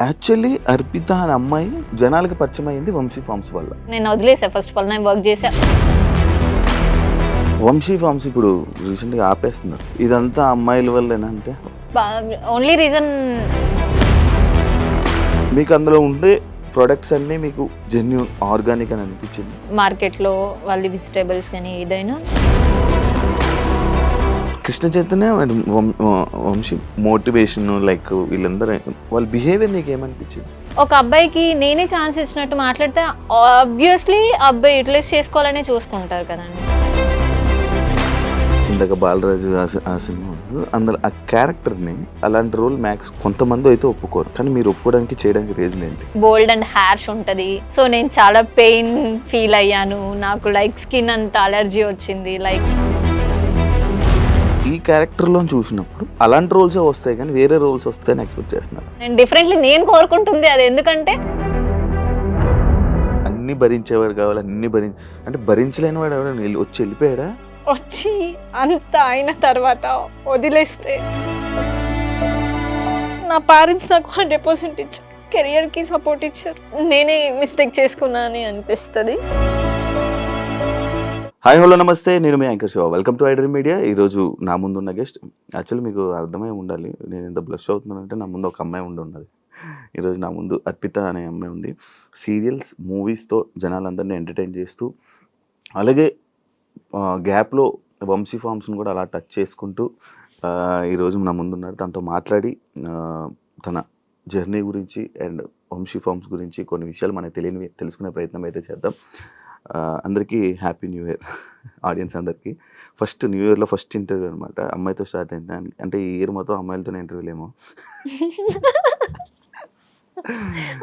Actually Arpita అనే అమ్మాయి జనాలకి పరిచయం అయింది వంశీ ఫార్మ్స్ వల్ల. నేను వదిలేసా ఫస్ట్ ఆఫ్ ఆల్, నేను వర్క్ చేసా. వంశీ ఫార్మ్స్ ఇప్పుడు రీసెంట్గా ఆపేస్తున్నారు. ఇదంతా అమ్మాయిల వల్లేనా? అంటే ఓన్లీ రీజన్ మీకు అందులో ఉండే ప్రొడక్ట్స్ అన్నీ మీకు జెన్యూన్ ఆర్గానిక్ అని అనిపించింది? మార్కెట్లో వాళ్ళ వెజిటేబుల్స్ కానీ ఏదైనా Krishna Chaitanya and Vamsi motivation like వీళ్ళందరూ వాళ్ళ బిహేవియర్ నీకు ఏమనిపించింది? ఒక అబ్బాయికి నేనే ఛాన్స్ ఇచ్చినట్టు మాట్లాడితే ఆబ్వియస్లీ అబ్బాయి యూటిలైజ్ చేసుకోవాలనే చూసుకుంటారు కదండి. ఇందాక బాలరాజు ఆ సినిమా ఉంది, అందులో ఆ క్యారెక్టర్ని అలాంటి రోల్ మ్యాక్స్ కొంతమంది అయితే ఒప్పుకోరు, కానీ మీరు ఒప్పుకోవడానికి చేయడానికి రీజన్ ఏంటి? బోల్డ్ అండ్ హ్యాష్ ఉంటుంది. సో నేను చాలా పెయిన్ ఫీల్ అయ్యాను, నాకు లైక్ స్కిన్ అంత అలర్జీ వచ్చింది. లైక్ ఈ క్యారెక్టర్లో చూసినప్పుడు అలాంటి రోల్సే వస్తాయి కానీ వేరే రోల్స్ వస్తాయని ఎక్స్పెక్ట్ చేస్తున్నారు. నేను డిఫరెంట్లీ నేను కోరుకుంటుంది అది. ఎందుకంటే అన్ని భరించేవాడు కావాలి, అన్ని అంటే భరించలేని వాడు ఎవడ వచ్చి వెళ్ళిపోయాడా? వచ్చి అంత అయిన తర్వాత వదిలేస్తే నా పేరెంట్స్ నాకు 100% ఇచ్చారు, కెరియర్కి సపోర్ట్ ఇచ్చారు. నేనే మిస్టేక్ చేసుకున్నా అని అనిపిస్తుంది. హాయ్ హలో నమస్తే, నేను మీ anchor Shiva. Welcome to iDream media. ఈరోజు నా ముందు ఉన్న గెస్ట్, యాక్చువల్లీ మీకు అర్థమై ఉండాలి నేను ఎంత బ్లష్ అవుతున్నానంటే నా ముందు ఒక అమ్మాయి ఉన్నది. ఈరోజు నా ముందు అర్పిత అనే అమ్మాయి ఉంది. సీరియల్స్, మూవీస్తో జనాలందరినీ ఎంటర్టైన్ చేస్తూ, అలాగే గ్యాప్లో వంశీ ఫార్మ్స్ని కూడా అలా టచ్ చేసుకుంటూ ఈరోజు నా ముందున్నారు. తనతో మాట్లాడి తన జర్నీ గురించి అండ్ వంశీ ఫార్మ్స్ గురించి కొన్ని విషయాలు మనకు తెలియనివి తెలుసుకునే ప్రయత్నం అయితే చేద్దాం. అందరికీ హ్యాపీ న్యూ ఇయర్ ఆడియన్స్ అందరికీ. ఫస్ట్ న్యూ ఇయర్లో ఫస్ట్ ఇంటర్వ్యూ అనమాట, అమ్మాయితో స్టార్ట్ అయింది. అంటే ఈ ఇయర్ మొత్తం అమ్మాయిలతోనే ఇంటర్వ్యూలు ఏమో.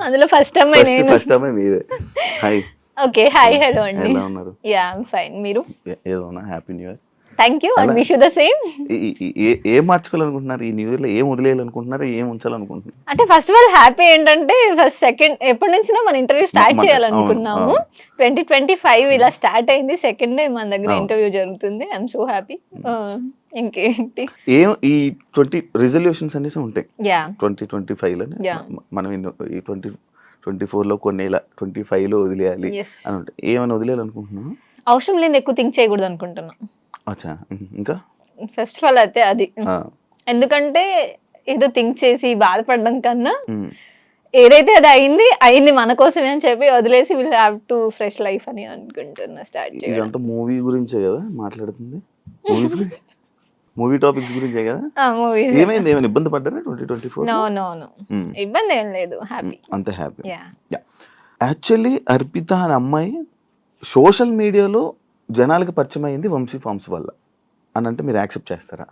అందులో ఫస్ట్ అమ్మాయి మీరే. హాయ్. ఓకే, హాయ్ హలో అండి. ఎలా ఉన్నారు? Yeah I'm fine. మీరు? ఏదో happy new year. Thank you and wish you the same. ఏం మార్చుకోవాలనుకుంటున్నారు ఈ న్యూ ఇయర్లో? ఏం వదిలేయాలనుకుంటున్నారు, ఏం ఉంచాలనుకుంటున్నారు? అంటే ఫస్ట్ ఆఫ్ ఆల్ హ్యాపీ ఏంటంటే ఫస్ట్ సెకండ్ ఎప్పటి నుంచో మన ఇంటర్వ్యూ స్టార్ట్ చేయాలనుకున్నాము. 2025 ఇలా స్టార్ట్ అయింది. సెకండ్ డే మన దగ్గర ఇంటర్వ్యూ జరుగుతుంది. I'm so happy. ఇంకేంటి ఈ 20 రిజల్యూషన్స్ అనేసి ఉంటాయి. యా 2025లో మనం ఈ 2024లో కొన్ని ఇలా 25లో వదిలేయాలి అని ఉంటాయి. ఏమైనా వదిలేయాలనుకుంటున్నాను? అవసరం లేని ఎక్కువ థింక్ చేయకూడదు అనుకుంటున్నా. అచ్చా, ఇంకా ఫస్ట్ ఆఫ్ ఆల్ అయితే అది. ఎందుకంటే ఏదో థింక్ చేసి బాధపడడం కన్నా ఏదైతే అది అయింది మన కోసమే అని చెప్పి వదిలేసి will have to fresh life అని అనుకుంటున్నా. స్టార్ట్ చేయాలి. ఇదంతా మూవీ గురించే కదా మాట్లాడుతుంది, మూవీస్ గురించి, మూవీ టాపిక్స్ గురించే కదా. ఏమైంది, ఏమైనా ఇబ్బంది పడ్డారా 2024? నో ఇబ్బంది ఏం లేదు, హ్యాపీ, అంత హ్యాపీ. యాక్చువల్లీ అర్పిత అనే అమ్మాయి సోషల్ మీడియాలో జనాలకి పరిచయం అయింది వంశీ ఫార్మ్స్ వల్ల అని అంటే మీరు యాక్సెప్ట్ చేస్తారా?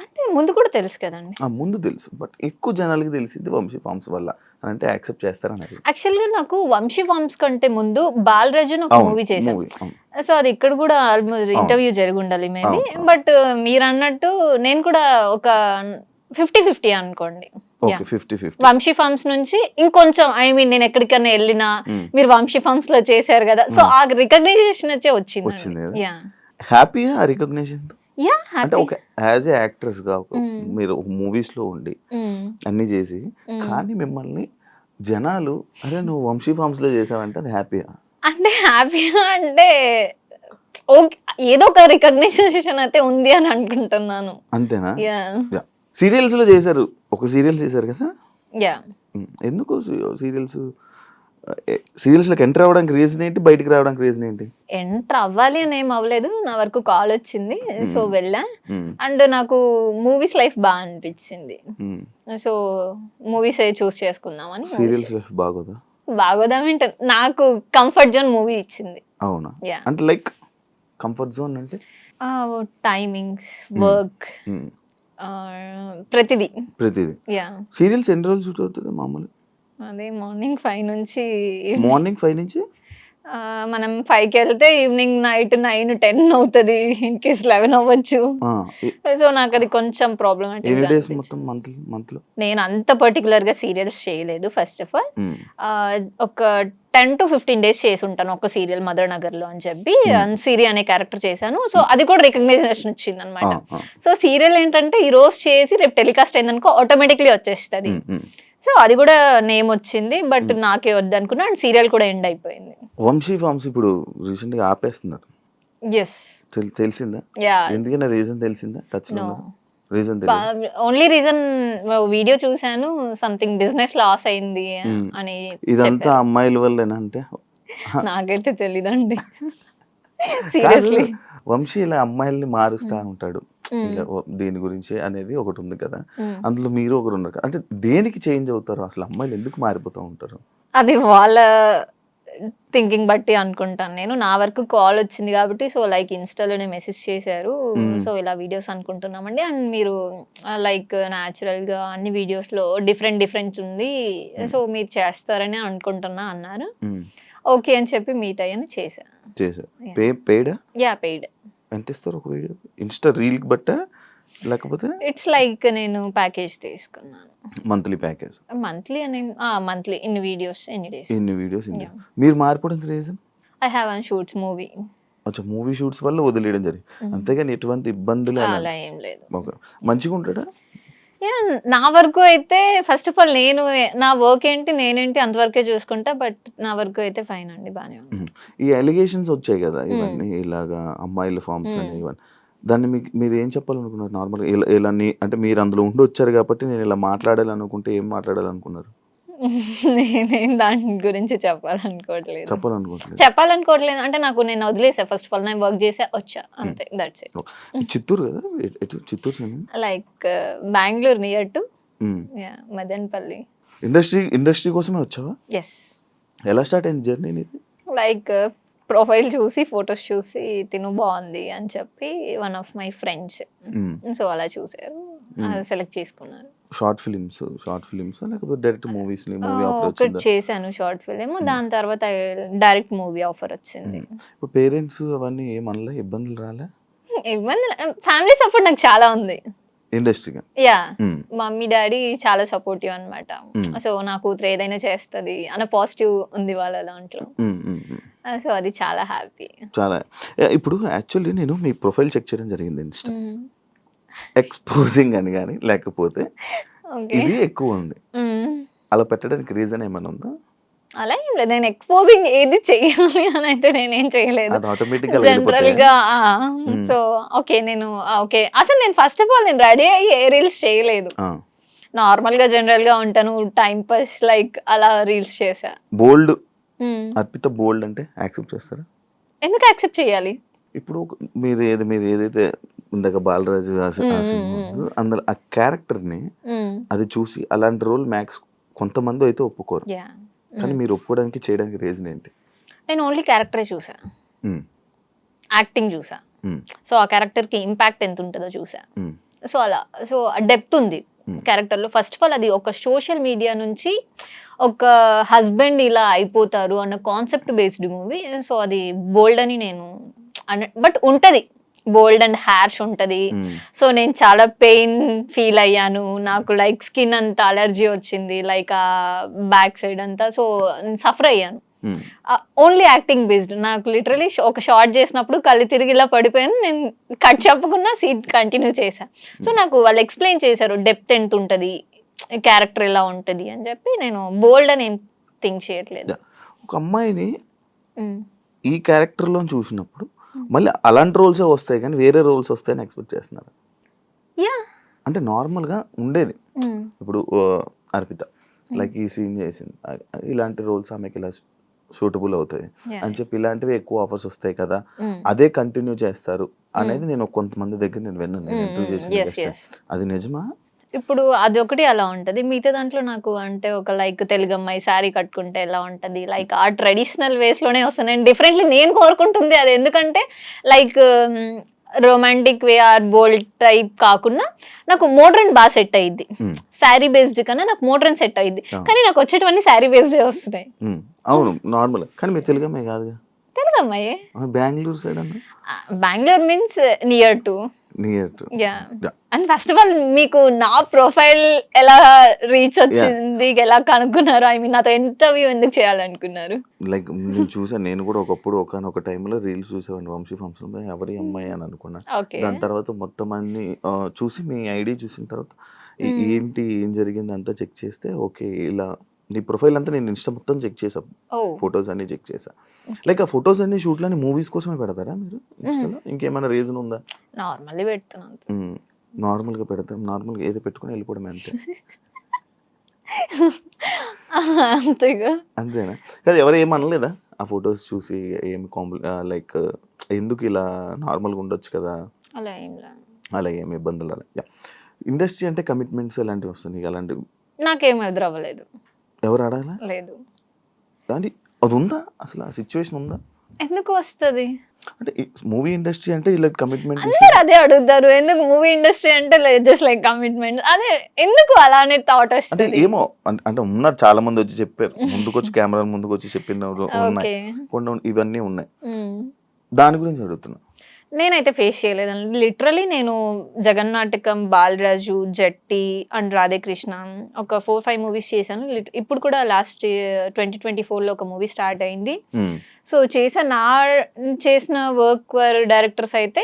అంటే ముందు కూడా తెలుసు కదండి. ముందు తెలుసు, బట్ ఎక్కువ జనాలకి తెలిసింది వంశీ ఫార్మ్స్ వల్ల అని అంటే యాక్సెప్ట్ చేస్తారా? యాక్చువల్ గా నాకు వంశీ ఫార్మ్స్ కంటే ముందు బాలరాజు ఒక మూవీ చేశాను. సో అది ఇక్కడ కూడా ఆల్మోస్ట్ ఇంటర్వ్యూ జరిగి ఉండాలి మేబీ. బట్ మీరు అన్నట్టు నేను కూడా ఒక 50-50 అనుకోండి. వంశీ ఫార్మ్స్ నుంచి ఇంకొంచెం నేను ఎక్కడికైనా వెళ్ళినా మీరు వంశీ ఫార్మ్స్ లో చేశారు కదా, సో ఆ రికగ్నైజేషన్ వచ్చే వచ్చింది. హ్యాపీ ఆ రికగ్నిషన్. అంటే ఒక యాజ్ ఏ యాక్ట్రెస్ గా మీరు మూవీస్ లో ఉండి అన్ని చేసి, కానీ మిమ్మల్ని జనాలు అరే నువ్వు వంశీ ఫార్మ్స్ లో చేసావంటే అది హ్యాపీ అంటే అంటే ఏదో ఒక రికగ్నైజేషన్ అయితే ఉంది అని అనుకుంటున్నాను. అంతేనా? సీరియల్స్ లో చేశారు, ఒక సీరియల్ చేశారు కదా. ఎందుకు సీరియల్స్ లోకి ఎంటర్ అవ్వడానికి రీజన్ ఏంటి, బయటికి రావడానికి రీజన్ ఏంటి? ఎంటర్ అవ్వాలి అని ఏం అవ్వలేదు, నా వరకు కాల్ వచ్చింది, సో వెళ్ళా. అండ్ నాకు మూవీస్ లైఫ్ బాగా అనిపించింది, సో మూవీస్ చూస్ చేసుకుందామని. సీరియల్స్ లైఫ్ బాగోదామంటే నాకు కంఫర్ట్ జోన్ మూవీ ఇచ్చింది. అవునా? అంటే లైక్ కంఫర్ట్ జోన్ అంటే టైమింగ్స్, వర్క్, ప్రతిదీ. సీరియల్స్ ఎన్ని రోజులు షూట్ అవుతుంది మామూలు? అదే మార్నింగ్ 5 నుంచి మనం 5కి వెళ్తే ఈవినింగ్ నైట్ 9-10 అవుతుంది, ఇన్ కేస్ 11 అవ్వచ్చు. సో నాకు అది కొంచెం ప్రాబ్లమాటిక్. నేను అంత పర్టికులర్ గా సీరియల్స్ చేయలేదు. ఫస్ట్ ఆఫ్ ఆల్ ఒక 10 to 15 days చేసి ఉంటాను ఒక సీరియల్ మదర్ నగర్ లో అని చెప్పి సిరి అనే క్యారెక్టర్ చేశాను. సో అది కూడా రికగ్నైజేషన్ వచ్చింది అనమాట. సో సీరియల్ ఏంటంటే ఈ రోజు చేసి రేపు టెలికాస్ట్ అయిందనుకో ఆటోమేటిక్లీ వచ్చేస్తుంది. సో అది కూడా నేమ్ వచ్చింది, బట్ నాకే వద్దనుకున్నా, అండ్ సీరియల్ కూడా ఎండ్ అయిపోయింది. వంశీ ఫార్మ్స్ ఇప్పుడు రీసెంట్ గా ఆపేస్తున్నారు. ఎస్. తెలిసిందా? యా. ఎందుకన్నా రీజన్ తెలిసిందా? టచ్ లో no. Reason only reason video చూసాను, సంథింగ్ బిజినెస్ లాస్ అయింది అని. ఇదంతా అమ్మాయిల వల్లేనా అంటే? నాకైతే తెలీదండి సీరియస్లీ. వంశీ ఇలా అమ్మాయిల్ని మారుస్తా ఉంటాడు ఇలా దీని గురించి అనేది ఒకటి ఉంది కదా, అందులో మీరు ఒకరు ఉన్నారు కదా, అంటే దేనికి చేంజ్ అవుతారు అసలు అమ్మాయిలు ఎందుకు మారిపోతూ ఉంటారు? అది వాళ్ళ థింకింగ్ బట్టి అనుకుంటాను నేను. నా వరకు కాల్ వచ్చింది కాబట్టి, సో లైక్ ఇన్స్టాలోనే మెసేజ్ చేశారు, సో ఇలా వీడియోస్ అనుకుంటున్నామండి, అండ్ మీరు లైక్ గా అన్ని వీడియోస్ లో డిఫరెంట్ ఉంది, సో మీరు చేస్తారని అనుకుంటున్నా అన్నారు. ఓకే అని చెప్పి మీట్ అయ్యాను, చేశాను. పెయిడా? Yeah, paid. ఎంత ఇస్తారు ఒక వీడియో? ఇన్స్టా రీల్ బట్ట లేకపోతే? ఇట్స్ లైక్ నేను ప్యాకేజ్ తీసుకున్నాను, మంత్లీ ప్యాకేజ్. మంత్లీ అని మంత్లీ ఇన్ని వీడియోస్ ఎన్ని డేస్. ఇన్ని వీడియోస్. మీరు మారిపోవడానికి reason? I have one shoots movie. అచ్చా, మూవీ షూట్స్ వల్ల వదిలేయడం జరిగింది, అంతేగాని ఎటువంటి ఇబ్బందులు అలా ఏం లేదు. మంచిగా ఉంటాడా? నా వరకు అయితే ఫస్ట్ ఆఫ్ ఆల్ నేను నా వర్క్ ఏంటి నేనేంటి అంతవరకే చూసుకుంటా, బట్ నా వరకు అయితే ఫైన్ అండి, బానే ఉంది. ఈ అలిగేషన్స్ వచ్చాయి కదా ఇవన్నీ, ఇలాగా అమ్మాయిల ఫార్మ్స్ అని ఇవన్నీ, దాన్ని మీరు ఏం చెప్పాలనుకున్నారు నార్మల్గా? ఇలా అంటే మీరు అందులో ఉండి వచ్చారు కాబట్టి నేను ఇలా మాట్లాడాలనుకుంటే ఏం మాట్లాడాలనుకున్నారు? నేనేం దాని గురించి చెప్పాలనుకోవట్లేదు అంటే నాకు నేను వదిలేసా, ఫస్ట్ ఆఫ్ ఆల్ నేను వర్క్ చేసా వచ్చా అంతే, దట్స్ ఇట్. చిత్తూరు కదా? Chittoor like Bengaluru near to Madanapalle. Industry కోసమే వచ్చావా? ఎస్. ఎలా స్టార్ట్ అయింది జర్నీ నీది? లైక్ ప్రొఫైల్ చూసి ఫొటోస్ చూసి తిను బాగుంది అని చెప్పి one of my friends, so అలా చూసారు, సెలెక్ట్ చేసుకున్నారు. షార్ట్ ఫిలిమ్స్ లేకపోతే డైరెక్ట్ మూవీస్? మూవీ ఆఫర్ ఒకటి వచ్చిందా? చేశాను షార్ట్ ఫిలిం, దాని తర్వాత డైరెక్ట్ మూవీ ఆఫర్ వచ్చింది. ఇప్పుడు పేరెంట్స్ అవన్నీ ఏమనలే, ఇబ్బందులు రాలే? ఫ్యామిలీ సపోర్ట్ నాకు చాలా ఉంది ఇండస్ట్రీగా. యా, మమ్మీ డాడీ చాలా సపోర్టివ్ అన్నమాట, సో నా కూతురు ఏదైనా చేస్తుంది అన్న పాజిటివ్ ఉంది వాళ్ళ దాంట్లో, సో అది చాలా హ్యాపీ. చాలా. ఇప్పుడు యాక్చువల్లీ నేను మీ ప్రొఫైల్ చెక్ చేయడం జరిగింది ఇన్స్టా, ఎక్స్పోజింగ్ అని కానీ లేకపోతే ఇది ఎక్కువ ఉంది, అలా పెట్టడానికి రీజన్ ఏమైనా ఉందా? అలా ఏం లేదు, నేను ఎక్స్పోజింగ్ ఏది చెయ్యాలి అని అయితే నేనేం చేయలేదు జనరల్ గా. సో ఓకే నేను ఓకే అసలు నేను ఫస్ట్ ఆఫ్ ఆల్ నేను రెడీ అయ్యి ఏ రీల్స్ చేయలేదు, నార్మల్ గా జనరల్ గా ఉంటాను, టైం పాస్ లైక్ అలా రీల్స్ చేసా. బోల్డ్ అర్పిత బోల్డ్ అంటే యాక్సెప్ట్ చేస్తారా? ఎందుకు యాక్సెప్ట్ చేయాలి? ఇప్పుడు మీరు ఏదైతే ఇందాక బాలరాజు అందులో ఆ క్యారెక్టర్ ని అది చూసి అలాంటి రోల్ మ్యాక్స్ కొంతమంది అయితే ఒప్పుకోరు, కానీ మీరు ఒప్పుకోవడానికి చేయడానికి రీజన్ ఏంటి? నేను ఓన్లీ క్యారెక్టరే చూసా, యాక్టింగ్ చూసా, సో ఆ క్యారెక్టర్ కి ఇంపాక్ట్ ఎంత ఉంటుందో చూసా, సో అలా సో డెప్త్ ఉంది క్యారెక్టర్ లో. ఫస్ట్ ఆఫ్ ఆల్ అది ఒక సోషల్ మీడియా నుంచి ఒక హస్బెండ్ ఇలా అయిపోతారు అన్న కాన్సెప్ట్ బేస్డ్ మూవీ, సో అది బోల్డ్ అని నేను బట్ ఉంటది బోల్డ్ అండ్ హ్యార్ష్ ఉంటది, సో నేను చాలా పెయిన్ ఫీల్ అయ్యాను, నాకు లైక్ స్కిన్ అంతా అలర్జీ వచ్చింది, లైక్ ఆ బ్యాక్ సైడ్ అంతా, సో సఫర్ అయ్యాను. ఓన్లీ యాక్టింగ్ బేస్డ్, నాకు లిటరలీ ఒక షార్ట్ చేసినప్పుడు కళ్ళు తిరిగి ఇలా పడిపోయాను, నేను కట్ చెప్పకుండా సీట్ కంటిన్యూ చేశాను. సో నాకు వాళ్ళు ఎక్స్ప్లెయిన్ చేశారు డెప్త్ ఎంత ఉంటది, క్యారెక్టర్ ఎలా ఉంటది అని చెప్పి, నేను బోల్డ్ అని ఏం థింక్ చేయట్లేదు. ఒక అమ్మాయిని ఈ క్యారెక్టర్ లో చూసినప్పుడు మళ్ళీ అలాంటి రోల్సే వస్తాయి కానీ వేరే రోల్స్ వస్తాయని ఎక్స్పెక్ట్ చేస్తున్నారు? అంటే నార్మల్ గా ఉండేది ఇప్పుడు అర్పిత లైక్ ఈ సీన్ చేసింది, ఇలాంటి రోల్స్ ఆమెకి ఇలా సూటబుల్ అవుతాయి అని చెప్పి ఇలాంటివి ఎక్కువ ఆఫర్స్ వస్తాయి కదా, అదే కంటిన్యూ చేస్తారు అనేది నేను కొంతమంది దగ్గర నేను విన్నాను, ఇంటర్వ్యూ చేసిన. అది నిజమా? ఇప్పుడు అది ఒకటి అలా ఉంటది, మిగతా దాంట్లో నాకు అంటే ఒక లైక్ తెలుగు అమ్మాయి శారీ కట్టుకుంటే ఎలా ఉంటది, లైక్ ఆ ట్రెడిషనల్ వేస్ లోనే వస్తాను నేను, డిఫరెంట్లీ నేను కోరుకుంటుంది అది. ఎందుకంటే like romantic way or bold type కాకుండా నాకు మోడ్రన్ బాగా సెట్ అయ్యిద్ది, శారీ బేస్డ్ కన్నా నాకు మోడ్రన్ సెట్ అయ్యిద్ది, కానీ నాకు వచ్చేటవన్నీ శారీ బేస్డ్ వస్తున్నాయి. అవును నార్మల్, కానీ మీరు తెలుగు అమ్మాయి కాదు? తెలుగు అమ్మాయి. బెంగళూరు సైడ్ అన్న? Bengaluru means near to. And first of all మీకు నా ప్రొఫైల్ ఎలా రీచ్ వచ్చింది, ఎలా కనుక్కున్నారు, ఐ మీన్ నాతో ఇంటర్వ్యూ ఎందుకు చేయాలనుకున్నారు? లైక్ నేను చూసాను, నేను కూడా ఒకప్పుడు ఒకనొక టైంలో రీల్స్ చూసేవాడిని వంశీ ఫంక్షన్, ఎవరి అమ్మాయి అని అనుకున్నా. దాని తర్వాత మొత్తం అన్ని చూసి మీ ఐడి చూసిన తర్వాత ఏంటి ఏం జరిగింది అంతా చెక్ చేస్తే ఓకే ఇలా నీ ప్రొఫైల్ అంతా నేను ఇన్స్టా మొత్తం చెక్ చేసా, ఫొటోస్ అన్ని చెక్ చేసా. లైక్ ఆ ఫొటోస్ అన్ని షూట్లని మూవీస్ కోసమే పెడతారా మీరు ఇన్స్టాలో? ఇంకేమైనా రీజన్ ఉందా? నార్మల్లీ పెడుతున్నాను. నార్మల్గా పెడతాం, నార్మల్గా ఏదో పెట్టుకుని వెళ్ళిపోవడమే అంతే. అంతేగా. అంతేనా? కాదు ఎవరు ఏమనలేదా ఆ ఫొటోస్ చూసి? ఏమి లైక్ ఎందుకు ఇలా నార్మల్గా ఉండొచ్చు కదా, అలా ఏం లేదు. అలా ఏమి ఇబ్బందులు అలా? ఇండస్ట్రీ అంటే కమిట్మెంట్స్ ఇలాంటివి వస్తుంది, అలాంటివి నాకేం ఎదురవ్వలేదు. ఎవరు అడగలా? లేదు. కానీ అది ఉందా అసలు, ఆ సిచ్యువేషన్ ఉందా? ఎందుకు వస్తుంది? అంటే మూవీ ఇండస్ట్రీ అంటే ఇలా కమిట్మెంట్ అందరు అదే అడుగుతారు, ఎందుకు మూవీ ఇండస్ట్రీ అంటే జస్ట్ లైక్ కమిట్మెంట్, అదే ఎందుకు అలానే థాట్ అంటే వస్తుంది? ఏమో అంటే ఉన్నారు చాలా మంది వచ్చి చెప్పారు, ముందుకు వచ్చి కెమెరా ముందుకు వచ్చి చెప్పినవి ఉన్నాయి, కొన్ని ఇవన్నీ ఉన్నాయి. దాని గురించి అడుగుతున్నా. నేనైతే ఫేస్ చేయలేదండి. లిటరలీ నేను జగన్నాటకం, బాలరాజు, జట్టి అండ్ రాధేకృష్ణ ఒక 4-5 మూవీస్ చేశాను. ఇప్పుడు కూడా లాస్ట్ 2024లో ఒక మూవీ స్టార్ట్ అయింది. సో చేసిన వర్క్ డైరెక్టర్స్ అయితే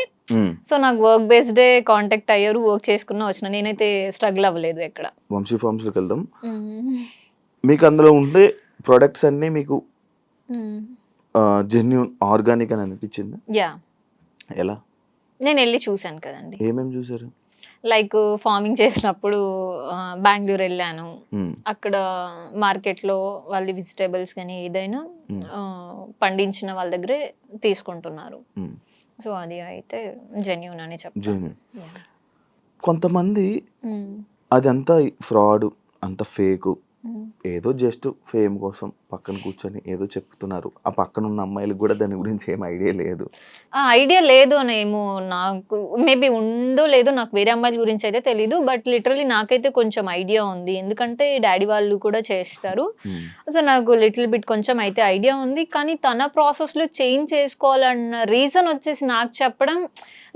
సో నాకు వర్క్ బేస్డే కాంటాక్ట్ అయ్యారు, వర్క్ చేసుకున్నా వచ్చిన. నేనైతే స్ట్రగుల్ అవ్వలేదు ఎక్కడ. వంశీ ఫార్మ్స్లోకి వెళ్దాం. మీకు అందులో ఉండే ప్రొడక్ట్స్ అన్నీ మీకు జెన్యూన్ ఆర్గానిక్ అని అనిపించింది? యా. ఎలా? నేను వెళ్ళి చూశాను కదండి. ఏమేమి చూసారు? లైక్ ఫార్మింగ్ చేసినప్పుడు బెంగళూరు వెళ్ళాను. అక్కడ మార్కెట్లో వాళ్ళ వెజిటేబుల్స్ కానీ ఏదైనా పండించిన వాళ్ళ దగ్గరే తీసుకుంటున్నారు. సో అది అయితే జెన్యూన్ అని చెప్తాను. కొంతమంది అదంతా ఫ్రాడ్, అంత ఫేక్, ఏదో జస్ట్ ఫేమ్ కోసం పక్కన కూర్చొని ఏదో చెప్తున్నారు. ఆ పక్కన ఉన్న అమ్మాయిలకు కూడా దాని గురించి ఏం ఐడియా లేదు. ఐడియా లేదు అనేమో, నాకు మేబీ ఉందో లేదో, నాకు వేరే అమ్మాయిల గురించి అయితే తెలీదు. బట్ లిటరలీ నాకైతే కొంచెం ఐడియా ఉంది, ఎందుకంటే డాడీ వాళ్ళు కూడా చేస్తారు. సో నాకు లిటిల్ బిట్ కొంచెం అయితే ఐడియా ఉంది. కానీ తన ప్రాసెస్లో చేంజ్ చేసుకోవాలన్న రీజన్ వచ్చేసి నాకు చెప్పడం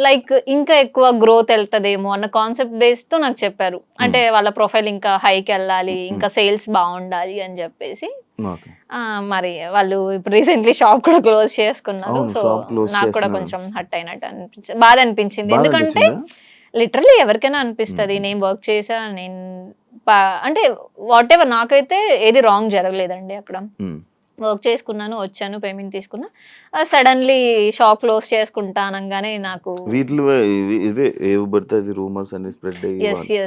లైక్ ఇంకా ఎక్కువ గ్రోత్ వెళ్తదేమో అన్న కాన్సెప్ట్ బేస్తో నాకు చెప్పారు. అంటే వాళ్ళ ప్రొఫైల్ ఇంకా హైకి వెళ్ళాలి, ఇంకా సేల్స్ బాగుండాలి అని చెప్పేసి. మరి వాళ్ళు ఇప్పుడు రీసెంట్లీ షాప్ కూడా క్లోజ్ చేసుకున్నారు. సో నాకు కూడా కొంచెం హర్ట్ అయినట్టు అనిపించింది, బాధ అనిపించింది. ఎందుకంటే లిటరలీ ఎవరికైనా అనిపిస్తుంది, నేను వర్క్ చేసా, నేను అంటే వాట్ ఎవర్, నాకైతే ఏది రాంగ్ జరగలేదండి అక్కడ. వర్క్ చేసుకున్నాను, వచ్చాను, పేమెంట్ తీసుకున్నా. సడన్లీ షాప్ క్లోజ్ చేసుకుంటా అనగానే నాకు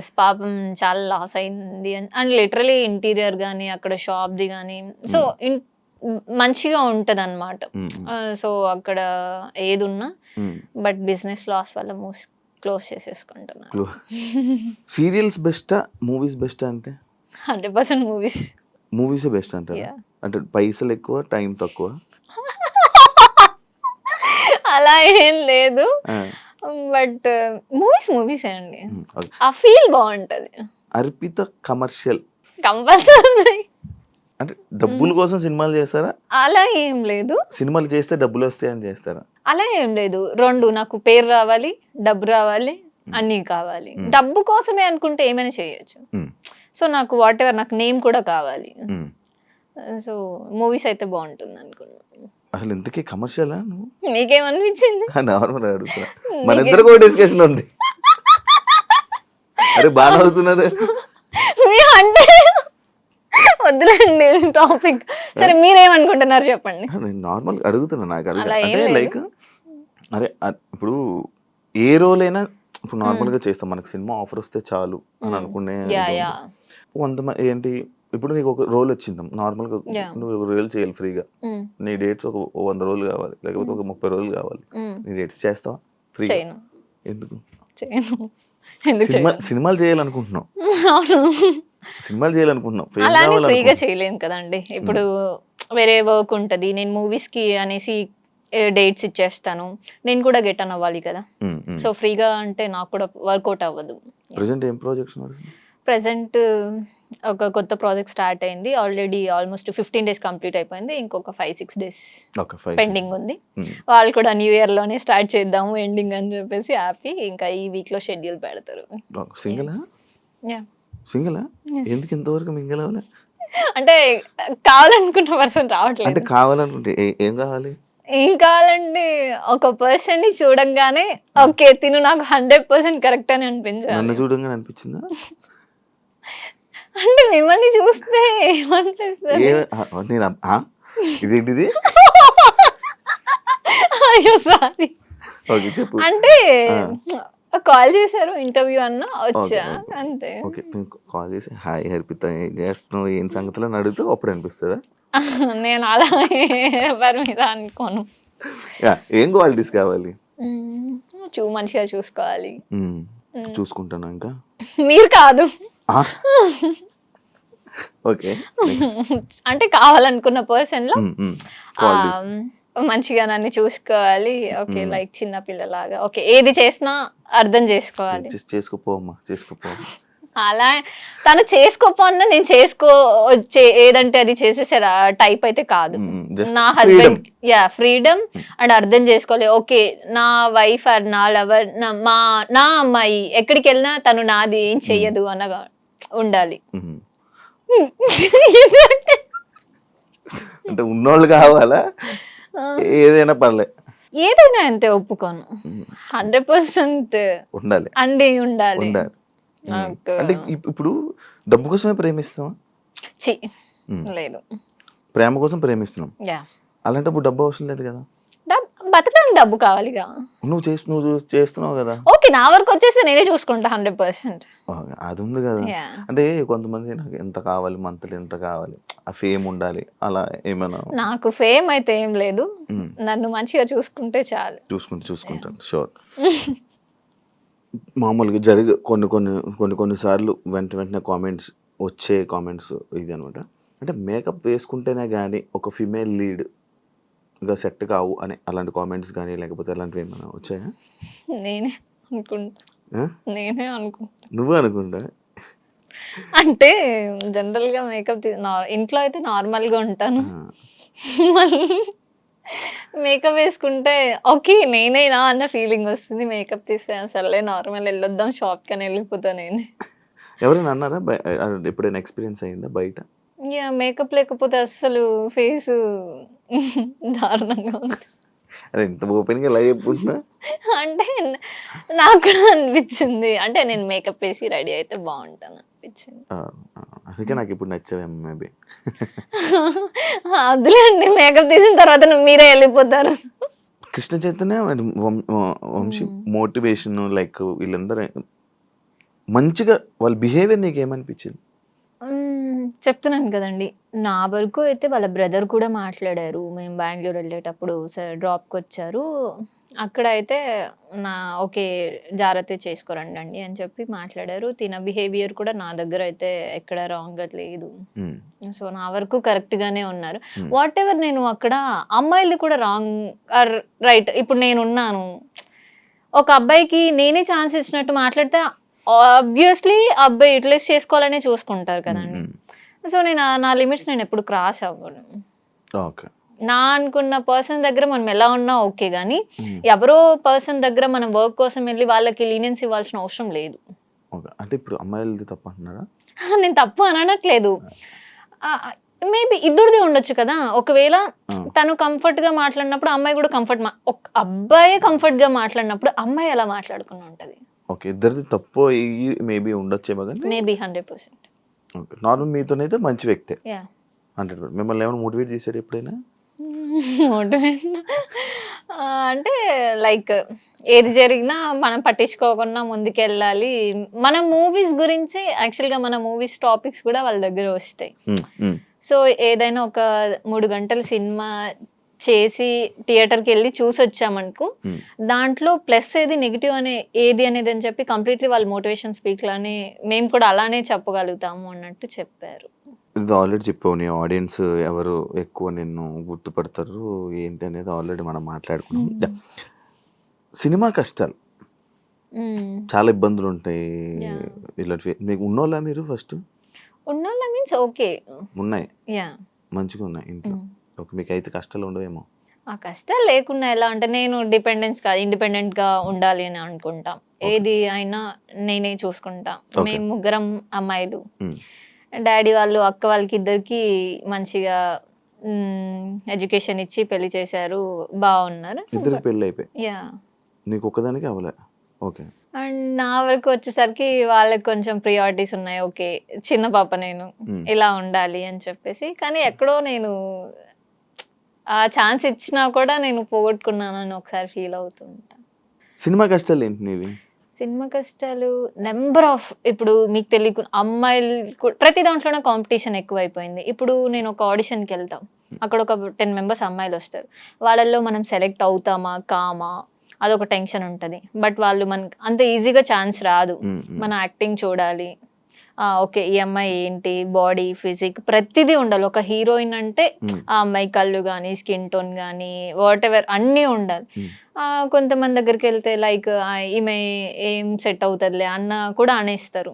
ఎస్ పాపం చాలా లాస్ అయింది. అండ్ లిటరలీ ఇంటీరియర్ కానీ అక్కడ షాప్ది కానీ సో మంచిగా ఉంటది అనమాట. సో అక్కడ ఏది ఉన్నా బట్ బిజినెస్ లాస్ వల్ల క్లోజ్ చేసేసుకుంటున్నాను. సీరియల్స్ బెస్టా మూవీస్ బెస్టా? అంటే 100% మూవీసే బెస్ట్ అంటారా? అంటే పైసలు ఎక్కువ, టైం తక్కువ? అలా ఏం లేదు, బట్ మూవీస్ అండి. ఆ ఫీల్ బాగుంటది. Arpita commercial compulsory. అంటే డబ్బుల కోసం సినిమాలు చేస్తారా? అలా ఏం లేదు. సినిమాలు చేస్తే డబ్బులు వస్తాయని చేస్తారా? అలా ఏం లేదు. రెండు, నాకు పేరు రావాలి, డబ్బు రావాలి, అన్నీ కావాలి. డబ్బు కోసమే అనుకుంటే ఏమైనా చేయొచ్చు. సో నాకు వాట్ ఎవర్, నాకు నేమ్ కూడా కావాలి. సో మూవీస్ అయితే బాగుంటుంది అనుకున్నా. అసలు ఇంతకీ కమర్షియలా? నీకేమనిపించింది? నార్మల్ అడుగుతున్నా, మన ఇద్దరు కూడా డిస్కషన్ ఉంది. అరే బాగా అవుతున్నారు అంటే వద్దులేండి టాపిక్. సరే మీరేమనుకుంటున్నారు చెప్పండి. నేను నార్మల్ అడుగుతున్నా, నాకు అంటే లైక్ అరే ఇప్పుడు ఏ రోల్ అయినా ఇప్పుడు నార్మల్గా చేస్తాం, మనకు సినిమా ఆఫర్ వస్తే చాలు అని అనుకునే కొంతమంది ఏంటి, ఇప్పుడు నీకు ఒక రోల్ వచ్చింది నార్మల్గా, నువ్వు ఒక రోల్ చేయాలి ఫ్రీగా, నీ డేట్స్ ఒక 100 రోజులు కావాలి, లేకపోతే ఒక 30 రోజులు కావాలి, నీ డేట్స్ చేస్తావా ఫ్రీగా? ఎందుకు? సినిమాలు చేయాలనుకుంటున్నావు, సినిమాలు చేయాలనుకుంటున్నావు, ఫ్రీగా చేయలేను కదండి. ఇప్పుడు వేరే వర్క్ ఉంటది, నేను మూవీస్ కి అనేసి డేట్స్ ఇచ్చేస్తాను, నేను కూడా గెట్ అన్ అవ్వాలి కదా. సో ఫ్రీగా అంటే నాకు కూడా వర్కౌట్ అవ్వదు. ప్రెసెంట్ ఏం ప్రాజెక్ట్స్ నడుస్తుంది? ప్రెసెంట్ ఒక కొత్త ప్రాజెక్ట్ స్టార్ట్ అయింది, ఆల్రెడీ ఆల్మోస్ట్ 15 days కంప్లీట్ అయిపోయింది, ఇంకొక 5-6 days పెండింగ్ ఉంది. వాళ్ళు కూడా న్యూ ఇయర్ లోనే స్టార్ట్ చేద్దాము ఎండింగ్ అని చెప్పేసి హ్యాపీ. ఇంకా ఈ వీక్ లో షెడ్యూల్ పెడతారు. సింగిలా? ఎందుకు ఇంతవరకు మింగిల్ అవ్వలే? అంటే కావాలనుకున్న పర్సన్ రావట్లేదు. అంటే కావాలనుకుంటే ఏం కావాలి? ఏం కావాలంటే ఒక పర్సన్ ని చూడంగానే ఓకే తిను నాకు 100% కరెక్ట్ అని అనిపించాలి. నన్ను చూడంగానే అనిపించిందా? అంటే మిమ్మల్ని చూస్తే ఏమనిపిస్తుంది? నేను ఇదేంటిది? అయ్యో సారీ. ఓకే, చెప్పు. అంటే కాల్ చేశారు, ఇంటర్వ్యూ అన్నా వచ్చా అంతే. ఓకే, నేను కాల్ చేసి హాయ్ హర్పిత ఏం చేస్తున్నావు, ఏం సంగతిలో అని అడుగుతూ అప్పుడు అనిపిస్తుందా? నేను అలా ఎవరి మీద అనుకోను. ఏం క్వాలిటీస్ కావాలి? మంచిగా చూసుకోవాలి. చూసుకుంటాను ఇంకా. మీరు కాదు. ఓకే, అంటే కావాలనుకున్న పర్సన్ లో మంచిగా నన్ను చూసుకోవాలి. ఓకే, లైక్ చిన్న పిల్లలాగా. ఓకే, ఏది చేసినా అర్థం చేసుకోవాలి. చేసుకోపోమ్మా, చేసుకోపో. అలా తను చేసుకోపోన్నా నేను ఏదంటే అది చేసేసే టైప్ అయితే కాదు. నా హస్బెండ్ ఫ్రీడమ్ అండ్ అర్థం చేసుకోవాలి. ఓకే, నా వైఫ్ ఆర్ నా లవర్, నా అమ్మాయి ఎక్కడికి వెళ్ళినా తను నాది ఏం చెయ్యదు అనగా ఉండాలి. అంటే ఉన్నోళ్ళు కావాలా? ఏదైనా పర్లే, ఏదైనా అంటే ఒప్పుకోను. 100% ఉండాలి అండి, ఉండాలి. అంటే ఇప్పుడు డబ్బు కోసమే ప్రేమిస్తావా? లేదు, ప్రేమ కోసం ప్రేమిస్తున్నాం. అలాంటప్పుడు డబ్బు అవసరం లేదు కదా. బతకడానికి డబ్బు కావాలిగా. నువ్వు చేస్తున్నావు కదా. ఓకే, నా వరకు వచ్చేస్తే నేనే చూసుకుంటా 100%. అది ఉంది కదా. అంటే కొంతమంది నాకు ఎంత కావాలి, మంత్లీ ఎంత కావాలి, ఆ ఫేమ్ ఉండాలి, అలా ఏమైనా? నాకు ఫేమ్ అయితే ఏం లేదు, నన్ను మంచిగా చూసుకుంటే చాలు. చూసుకుంటాను షూర్. మామూలుగా కొన్ని సార్లు వెంటనే కామెంట్స్ వచ్చే కామెంట్స్ ఇది అనమాట. అంటే మేకప్ వేసుకుంటేనే కానీ ఒక ఫిమేల్ లీడ్ గా సెట్ కావు అని అలాంటి కామెంట్స్ కానీ లేకపోతే అలాంటివి ఏమైనా వచ్చాయా? నేనే అనుకుంటా. నువ్వు అనుకుంటా? అంటే జనరల్ గా మేకప్ ఇంట్లో అయితే నార్మల్ గా ఉంటాను. మేకప్ వేసుకుంటే ఓకే నేనేనా అన్న ఫీలింగ్ వస్తుంది. మేకప్ తీస్తే అసలే నార్మల్ వెళ్ళొద్దాం షాప్ కని వెళ్ళిపోతా నేనే. ఎవరైనా అన్నారా? ఎప్పుడైనా ఎక్స్పీరియన్స్ అయిందా బయట? మేకప్ లేకపోతే అసలు ఫేస్ దారుణంగా ఉంది. అదే ఇంత ఓపెన్ గా ఎలా చెప్పుకుంటున్నా? అంటే నాకు కూడా అనిపించింది, అంటే నేను మేకప్ వేసి రెడీ అయితే బాగుంటాను అనిపించింది. అందుకే నాకు ఇప్పుడు నచ్చావేమో మేబీ. వద్దులేండి, మేకప్ తీసిన తర్వాత మీరే వెళ్ళిపోతారు. కృష్ణ చైతన్య వంశీ మోటివేషన్ లైక్ వీళ్ళందరూ మంచిగా వాళ్ళ బిహేవియర్ నీకు ఏమనిపించింది? చెప్తున్నాను కదండి, నా వరకు అయితే వాళ్ళ బ్రదర్ కూడా మాట్లాడారు. మేము బెంగళూరు వెళ్ళేటప్పుడు డ్రాప్కి వచ్చారు. అక్కడ అయితే ఓకే జాగ్రత్త చేసుకోరండి అని చెప్పి మాట్లాడారు. తిన బిహేవియర్ కూడా నా దగ్గర అయితే ఎక్కడ రాంగ్ లేదు. సో నా వరకు కరెక్ట్ గానే ఉన్నారు. వాట్ ఎవర్ నేను అక్కడ అమ్మాయిలు కూడా రాంగ్ ఆర్ రైట్. ఇప్పుడు నేనున్నాను, ఒక అబ్బాయికి నేనే ఛాన్స్ ఇచ్చినట్టు మాట్లాడితే ఆబ్వియస్లీ అబ్బాయి యూటిలైజ్ చేసుకోవాలనే చూసుకుంటారు కదండి. సో నేను నా లిమిట్స్ నేను ఎప్పుడు క్రాస్ అవ్వను. నా అనుకున్న పర్సన్ దగ్గర మనం ఎలా ఉన్నా ఓకే, కానీ ఎవరో పర్సన్ దగ్గర మనం వర్క్ కోసం వెళ్ళి వాళ్ళకి లీనియన్స్ ఇవ్వాల్సిన అవసరం లేదు. అంటే ఇప్పుడు అమ్మాయిలది తప్పు అంటున్నారా? నేను తప్పు అనట్లేదు, మేబీ ఇద్దరిది ఉండొచ్చు కదా. ఒకవేళ తను కంఫర్ట్ గా మాట్లాడినప్పుడు అమ్మాయి కూడా అబ్బాయి కంఫర్ట్ గా మాట్లాడినప్పుడు అమ్మాయి ఎలా మాట్లాడుకుని ఉంటది. ఓకే, ఇద్దరిది తప్పు మేబీ ఉండొచ్చేమో కానీ మేబీ 100%. ఓకే, నార్మల్ మీతోనైతే మంచి వ్యక్తే 100%. మిమ్మల్ని ఏమైనా మోటివేట్ చేశారు ఎప్పుడైనా? మోటివేట్ అంటే లైక్ ఏది జరిగినా మనం పట్టించుకోకుండా ముందుకెళ్ళాలి. మన మూవీస్ గురించి యాక్చువల్గా మన మూవీస్ టాపిక్స్ కూడా వాళ్ళ దగ్గర వస్తాయి. సో ఏదైనా ఒక 3 గంటల సినిమా చేసి థియేటర్కి వెళ్ళి చూసి వచ్చామనుకో, దాంట్లో ప్లస్ ఏది నెగిటివ్ ఏది అనేది అని చెప్పి కంప్లీట్లీ వాళ్ళ మోటివేషన్ స్పీక్ లానే మేము కూడా అలానే చెప్పగలుగుతాము అన్నట్టు చెప్పారు. ఇది ఆల్రెడీ చెప్పావు, నీ ఆడియన్స్ ఎవరు ఎక్కువ నిన్ను గుర్తుపడతారు ఏంటి అనేది ఆల్రెడీ మనం మాట్లాడుకున్నాం. సినిమా కష్టాలు చాలా ఇబ్బందులు ఉంటాయి. ఇలాంటి మీకు ఉన్నోళ్ళ మీరు ఫస్ట్ ఉన్నోళ్ళ మీన్స్ ఓకే ఉన్నాయి, మంచిగా ఉన్నాయి ఇంట్లో. ఓకే, మీకు అయితే కష్టాలు ఉండవేమో? ఆ కష్టాలు లేకుండా ఎలా అంటే నేను డిపెండెన్స్ కాదు, ఇండిపెండెంట్ గా ఉండాలి అని అనుకుంటాం. ఏది అయినా నేనే చూసుకుంటా. మేము 3 అమ్మాయిలు, డాడీ వాళ్ళు అక్క వాళ్ళకి ఇద్దరికి మంచిగా ఎడ్యుకేషన్ ఇచ్చి పెళ్లి చేశారు, బాగున్నారు. ఇద్దరికి పెళ్లి అయిపోయి నీకు ఒక్కదానికి అవ్వలే? ఓకే, అండ్ నా వరకు వచ్చేసరికి వాళ్ళకి కొంచెం ప్రియారిటీస్ ఉన్నాయి. ఓకే. చిన్న పాప నేను. ఇలా ఉండాలి అని చెప్పేసి. కానీ ఎక్కడో నేను ఆ ఛాన్స్ ఇచ్చినా కూడా నేను పోగొట్టుకున్నానని ఒకసారి ఫీల్ అవుతూ ఉంటా. సినిమా కష్టాలు ఏంటి నీవి? సినిమా కష్టాలు నెంబర్ ఆఫ్ ఇప్పుడు మీకు తెలియకుండా అమ్మాయిలు ప్రతి దాంట్లోనే కాంపిటీషన్ ఎక్కువైపోయింది. ఇప్పుడు నేను ఒక ఆడిషన్‌కి వెళ్తాం. అక్కడ ఒక 10 మెంబర్స్ అమ్మాయిలు వస్తారు. వాళ్ళల్లో మనం సెలెక్ట్ అవుతామా? కామా? అదొక టెన్షన్ ఉంటది. బట్ వాళ్ళు మనకి అంత ఈజీగా ఛాన్స్ రాదు. మన యాక్టింగ్ చూడాలి. ఓకే. ఈ అమ్మాయి ఏంటి? బాడీ, ఫిజిక్ ప్రతిదీ ఉండాలి. ఒక హీరోయిన్ అంటే ఆ అమ్మాయి కళ్ళు గానీ, స్కిన్ టోన్ గానీ, వాటెవర్ అన్నీ ఉండాలి. కొంతమంది దగ్గరికి వెళ్తే లైక్ ఈమె ఏం సెట్ అవుతదిలే అన్న కూడా అనేస్తారు.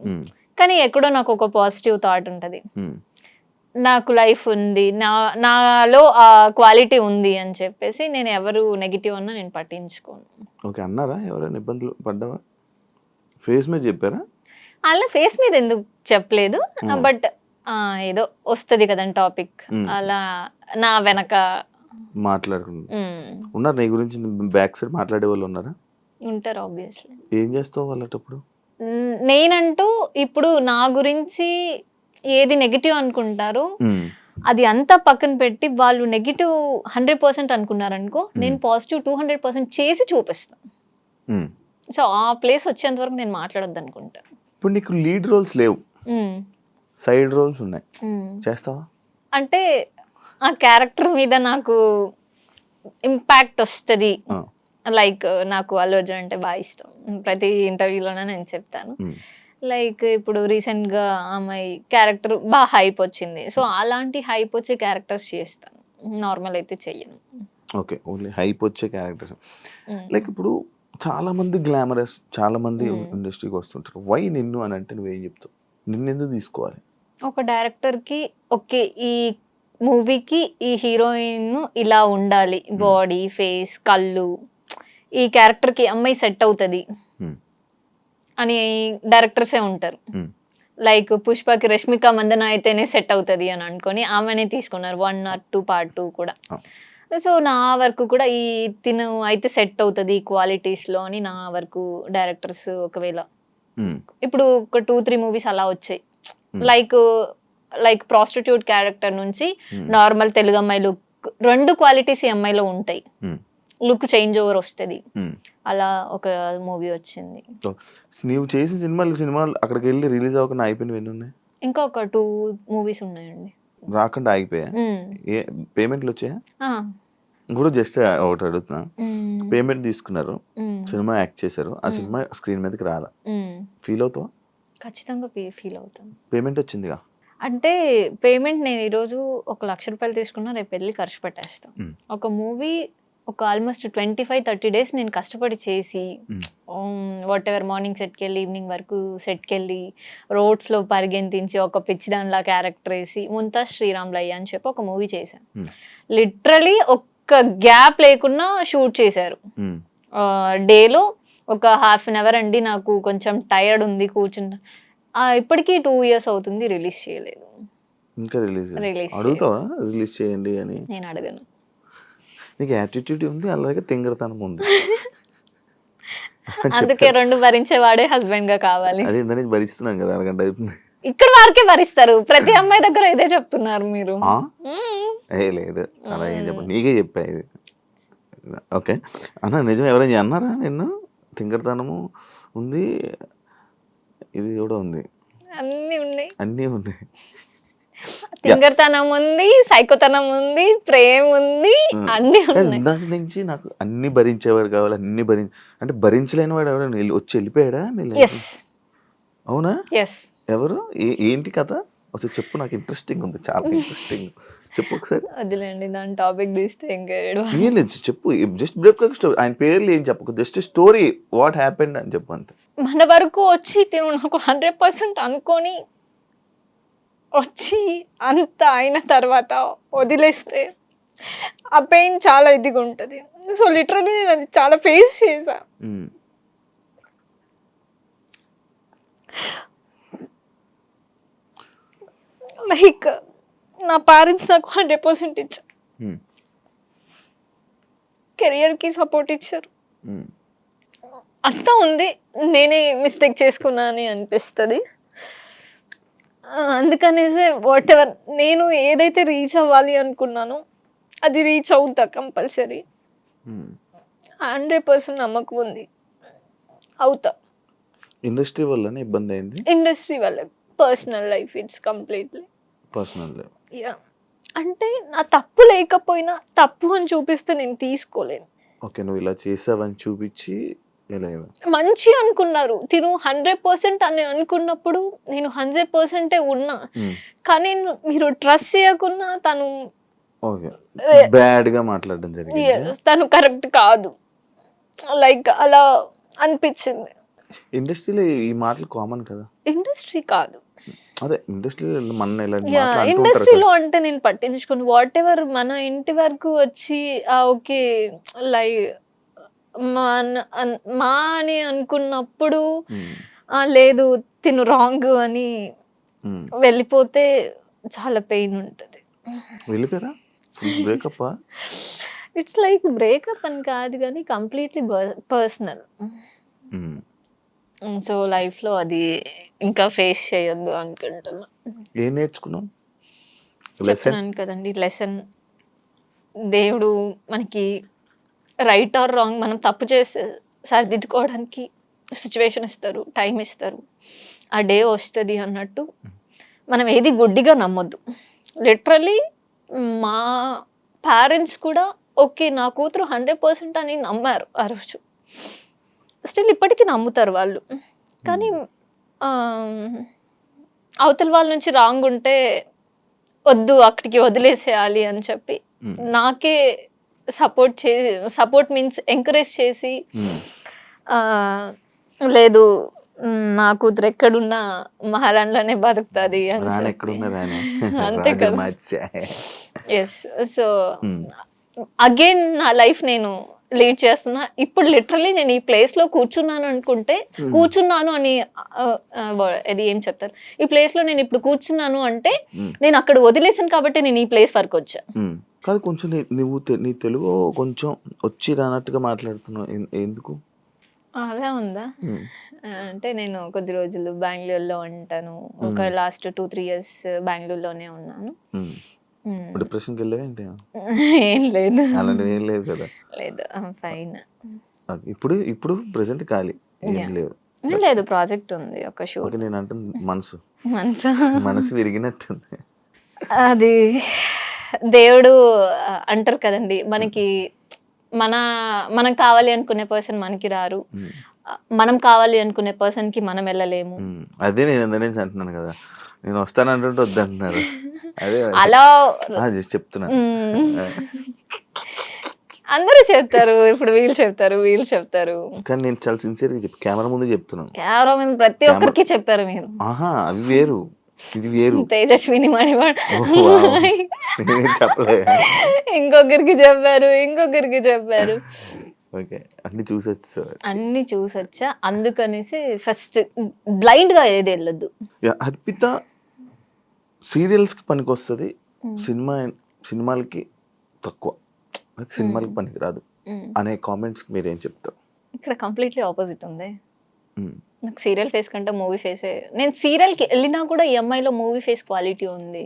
కానీ ఎక్కడో నాకు ఒక పాజిటివ్ థాట్ ఉంటది. నాకు లైఫ్ ఉంది. నాలో ఆ క్వాలిటీ ఉంది అని చెప్పేసి నేను ఎవరు నెగెటివ్ అన్నా నేను పట్టించుకోను. ఓకే. అన్నారా ఎవరైనా ఇబ్బందులు పడ్డావా? ఫేస్ మీద చెప్పారా? అలా ఫేస్ మీద ఎందుకు చెప్పలేదు. బట్ ఏదో వస్తది కదండి టాపిక్. అలా నా వెనక మాట్లాడుకున్నా ఉన్నారు నీ గురించి బ్యాక్ సైడ్ మాట్లాడే వాళ్ళు ఉన్నారా? ఉంటారు ఆబ్వియస్లీ. ఏం చేస్తావు వాళ్ళటప్పుడు? నేనంటూ ఇప్పుడు నా గురించి ఏది నెగటివ్ అనుకుంటారు అది అంతా పక్కన పెట్టి వాళ్ళు నెగటివ్ 100% అనుకున్నారనుకో, నేను పాజిటివ్ 200% చేసి చూపిస్తాను. సో ఆ ప్లేస్ వచ్చేంత వరకు నేను మాట్లాడొద్దు అనుకుంటా. ఇప్పుడు నీకు లీడ్ రోల్స్ లేవు, సైడ్ రోల్స్ ఉన్నాయి, చేస్తావా? అంటే ఆ క్యారెక్టర్ మీద నాకు ఇంపాక్ట్ వస్తుంది. లైక్ నాకు అల్లు అర్జున్ అంటే బాగా ఇష్టం. ప్రతి ఇంటర్వ్యూలోనే నేను చెప్తాను. లైక్ ఇప్పుడు రీసెంట్గా అమ్మాయి క్యారెక్టర్ బాగా హైప్ వచ్చింది. సో అలాంటి హైప్ వచ్చే క్యారెక్టర్స్ చేస్తాను. నార్మల్ అయితే చెయ్యను. ఓకే. ఓన్లీ హైప్ వచ్చే క్యారెక్టర్స్. లైక్ ఇప్పుడు చాలా మంది గ్లామరస్, చాలా మంది ఇండస్ట్రీకి వస్తుంటారు. వై నిన్ను అని అంటే నువ్వేం చెప్తావు? నిన్ను ఎందుకు తీసుకోవాలి? ఒక డైరెక్టర్కి ఓకే ఈ మూవీకి ఈ హీరోయిన్ ఇలా ఉండాలి, బాడీ, ఫేస్, కళ్ళు, ఈ క్యారెక్టర్కి అమ్మాయి సెట్ అవుతుంది అని డైరెక్టర్సే ఉంటారు. లైక్ పుష్పకి రష్మిక మందన అయితేనే సెట్ అవుతుంది అని అనుకొని ఆమెనే తీసుకున్నారు 1 or 2 part 2 కూడా. సో నా వరకు కూడా ఈ తిను అయితే సెట్ అవుతుంది ఈ క్వాలిటీస్లో అని నా వరకు డైరెక్టర్స్ ఒకవేళ ఇప్పుడు ఒక 2-3 మూవీస్ అలా వచ్చాయి. లైక్ ప్రాస్టిట్యూట్ క్యారెక్టర్ నుంచి నార్మల్ తెలుగు అమ్మాయి లుక్, 2 క్వాలిటీస్ ఈ అమ్మాయిలో ఉంటాయి. లుక్ చేంజ్ ఓవర్ వస్తుంది. అలా ఒక మూవీ వచ్చింది. నీవు చేసిన సినిమాలు అక్కడికి వెళ్ళి రిలీజ్ అవ్వకుండా అయిపోయినవి ఎన్ని ఉన్నాయి? ఇంకా ఒక 2 మూవీస్ ఉన్నాయండి. రాకుండా ఆగిపోయా? పేమెంట్లు వచ్చాయా? కూడా జస్ట్ ఒకటి అడుగుతున్నా. పేమెంట్ తీసుకున్నారు, సినిమా యాక్ట్ చేశారు, ఆ సినిమా స్క్రీన్ మీదకి రాలా, ఫీల్ అవుతావా? ఖచ్చితంగా ఫీల్ అవుతాను. పేమెంట్ వచ్చిందిగా అంటే పేమెంట్ నేను ఈరోజు 1 లక్ష రూపాయలు తీసుకున్నా, రేపు వెళ్ళి ఖర్చు పెట్టేస్తాను. ఒక మూవీ ఒక ఆల్మోస్ట్ 25-30 డేస్ నేను కష్టపడి చేసి వాట్ ఎవర్ మార్నింగ్ సెట్కి వెళ్ళి ఈవినింగ్ వరకు సెట్కి వెళ్ళి రోడ్స్లో పరిగెంతించి ఒక పిచ్చి దానిలా క్యారెక్టర్ వేసి ముంతాజ్ శ్రీరామ్లయ్య అని చెప్పి ఒక మూవీ చేశాను. లిటరలీ ఒక్క గ్యాప్ లేకుండా షూట్ చేశారు. డేలో ఒక 1/2 an hour అండి. నాకు కొంచెం టైర్డ్ ఉంది కూర్చుంటా. ఇప్పటికీ 2 years అవుతుంది, రిలీజ్ చేయలేదు. ఇంకా రిలీజ్ అడుగుతావా? రిలీజ్ చేయండి అని నేను అడగను. నీకు యాటిట్యూడ్ ఉంది, అలాగే తింగరతనం ఉంది. అందుకే 2 భరించేవాడే హస్బెండ్ గా కావాలి. అదే ఇందాక భరిస్తున్నాను కదా, అరగంట అవుతుంది. ఇక్కడ వారికే భరిస్తారు, ప్రతి అమ్మాయి దగ్గర ఇదే చెప్తున్నారు మీరు. లేదు అలా ఏం చెప్పండి, నీకే చెప్పా ఇది. ఓకే అన్న, నిజం ఎవరైనా అన్నారా నిన్ను తింగరతనము ఉంది, ఇది కూడా ఉంది, అన్నీ ఉన్నాయి. తింగరతనం ఉంది, సైకోతనం ఉంది, ప్రేమ ఉంది, అన్ని ఉన్నాయి. దాని నుంచి నాకు అన్ని భరించేవాడు కావాలి, అన్ని అంటే భరించలేని వాడు ఎవరు వచ్చి వెళ్ళిపోయాడా? అవునా? ఎవరు? ఏంటి కథ ఒకసారి చెప్పు, నాకు ఇంట్రెస్టింగ్ ఉంది, చాలా ఇంట్రెస్టింగ్. చెప్పు ఒకసారి. వదిలేండి, దాని టాపిక్ తీస్తే ఇంకా ఏం లేదు, చెప్పు. జస్ట్ బ్రేక్ స్టోరీ, ఆయన పేర్లు ఏం చెప్పకు, జస్ట్ స్టోరీ వాట్ హ్యాపెండ్ అని చెప్పు అంతే. మన వరకు వచ్చి నాకు 100% అనుకొని వచ్చి అంత అయిన తర్వాత వదిలేస్తే ఆ పెయిన్ చాలా ఇదిగా ఉంటుంది. సో లిటరలీ నేను అది చాలా ఫేస్ చేశా. లైక్ నా పేరెంట్స్ నాకు 100% ఇచ్చారు, కెరియర్కి సపోర్ట్ ఇచ్చారు, అంతా ఉంది, నేనే మిస్టేక్ చేసుకున్నా అని అనిపిస్తుంది. అందుకనేసి వాట్ ఎవర్ నేను ఏదైతే రీచ్ అవ్వాలి అనుకున్నానో అది రీచ్ అవుతా కంపల్సరీ. 100% నమ్మకం ఉంది, అవుతా. ఇండస్ట్రీ వల్లనే ఇబ్బంది అయింది? ఇండస్ట్రీ వల్ల, personal life it's completely personal life. Yeah, అంటే నా తప్పు లేకపోయినా తప్పు అని చూపిస్తే నేను తీసుకోలేను. ఓకే, నువ్వు ఇలా చేసావని చూపించి ఇలా మంచి అనుకున్నారు తిను 100% అని అనుకున్నప్పుడు నేను 100% ఉన్నా. కానీ మీరు ట్రస్ట్ చేయకున్నా తను ఓకే బ్యాడ్ గా మాట్లాడడం జరిగింది. తను కరెక్ట్ కాదు, లైక్ అలా అనిపించింది. ఇండస్ట్రీలో ఈ మాటలు కామన్ కదా? ఇండస్ట్రీ కాదు, అదే ఇండస్ట్రీలో మన ఇండస్ట్రీలో అంటే నేను పట్టించుకుని వాట్ ఎవర్ మన ఇంటి వరకు వచ్చి ఓకే లైక్ మా అని అనుకున్నప్పుడు లేదు తిను రాంగ్ అని వెళ్ళిపోతే చాలా పెయిన్ ఉంటుంది. వెళ్ళిపోయారా? బ్రేకప్? ఇట్స్ లైక్ బ్రేకప్ అని కాదు కానీ కంప్లీట్లీ పర్సనల్. సో లైఫ్లో అది ఇంకా ఫేస్ చేయొద్దు అనుకుంటున్నా. ఏం నేర్చుకున్నాం? చెప్తున్నాను కదండి లెసన్. దేవుడు మనకి రైట్ ఆర్ రాంగ్ మనం తప్పు చేస్తే సరిదిద్దుకోవడానికి సిచ్యువేషన్ ఇస్తారు, టైం ఇస్తారు, ఆ డే వస్తుంది అన్నట్టు. మనం ఏది గుడ్డిగా నమ్మొద్దు. లిటరలీ మా పేరెంట్స్ కూడా ఓకే నా కూతురు 100% అని నమ్మారు ఆ రోజు. స్టిల్ ఇప్పటికీ నమ్ముతారు వాళ్ళు. కానీ అవతల వాళ్ళ నుంచి రాంగ్ ఉంటే వద్దు అక్కడికి వదిలేసేయాలి అని చెప్పి నాకే సపోర్ట్ మీన్స్ ఎంకరేజ్ చేసి లేదు నా కూతురు ఎక్కడున్నా మహారాణిలోనే బతుకుతుంది అంతే కదా. ఎస్, సో అగైన్ నా లైఫ్ నేను లీడ్ చేస్తున్నా. ఇప్పుడు లిటరలీ నేను ఈ ప్లేస్ లో కూర్చున్నాను అనుకుంటే కూర్చున్నాను అని అది ఏం చెప్తారు, ఈ ప్లేస్ లో నేను ఇప్పుడు కూర్చున్నాను అంటే నేను అక్కడ వదిలేసాను కాబట్టి నేను ఈ ప్లేస్ వరకు వచ్చా. కాదు, కొంచెం నువ్వు నీ తెలుగు కొంచెం వచ్చి రానట్టుగా మాట్లాడుతున్నావు, ఎందుకు అలా ఉందా? అంటే నేను కొద్ది రోజులు బెంగళూరులో ఉంటాను, ఒక లాస్ట్ 2-3 years బెంగళూరులోనే ఉన్నాను. డిప్రెషన్కి వెళ్ళేవేంటి? ఏం లేదు, అలాంటివి ఏం లేదు కదా? లేదు, ఫైన్. ఇప్పుడు ప్రెసెంట్ ఖాళీ ఏం లేదు? లేదు, ప్రాజెక్ట్ ఉంది ఒక షో. నేను అంటే మనసు మనసు విరిగినట్టుంది. అది దేవుడు అంటారు కదండి, మనకి మనం కావాలి అనుకునే పర్సన్ మనకి రారు, మనం కావాలి అనుకునే పర్సన్ కి మనం వెళ్ళలేము. అదే నేను అందరించి అంటున్నాను కదా, నేను వస్తానంటుంటే వద్దంటున్నారు. అదే అలా చెప్తున్నాను. అందరూ చెప్తారు, ఇప్పుడు వీళ్ళు చెప్తారు కానీ నేను చాలా సిన్సియర్ గా కెమెరా ముందు చెప్తున్నాను. కెమెరా ముందు ప్రతి ఒక్కరికి చెప్పారు మీరు. అవి వేరు, ఇది వేరు. తేజస్విని మణివాడు చెప్పలే, ఇంకొకరికి చెప్పారు. ఓకే, అన్ని చూసొచ్చా. అందుకనేసి ఫస్ట్ బ్లైండ్ గా ఏది వెళ్ళొద్దు. అర్పిత సీరియల్స్ కి పనికి వస్తుంది, సినిమాలకి తక్కువ, సినిమాలకి పనికి రాదు అనే కామెంట్స్ మీరేం చెప్తారు? ఇక్కడ కంప్లీట్లీ ఆపోజిట్ ఉంది. నాకు సీరియల్ ఫేస్ కంటే మూవీ ఫేసే. నేను సీరియల్కి వెళ్ళినా కూడా ఈ అమ్మాయిలో మూవీ ఫేస్ క్వాలిటీ ఉంది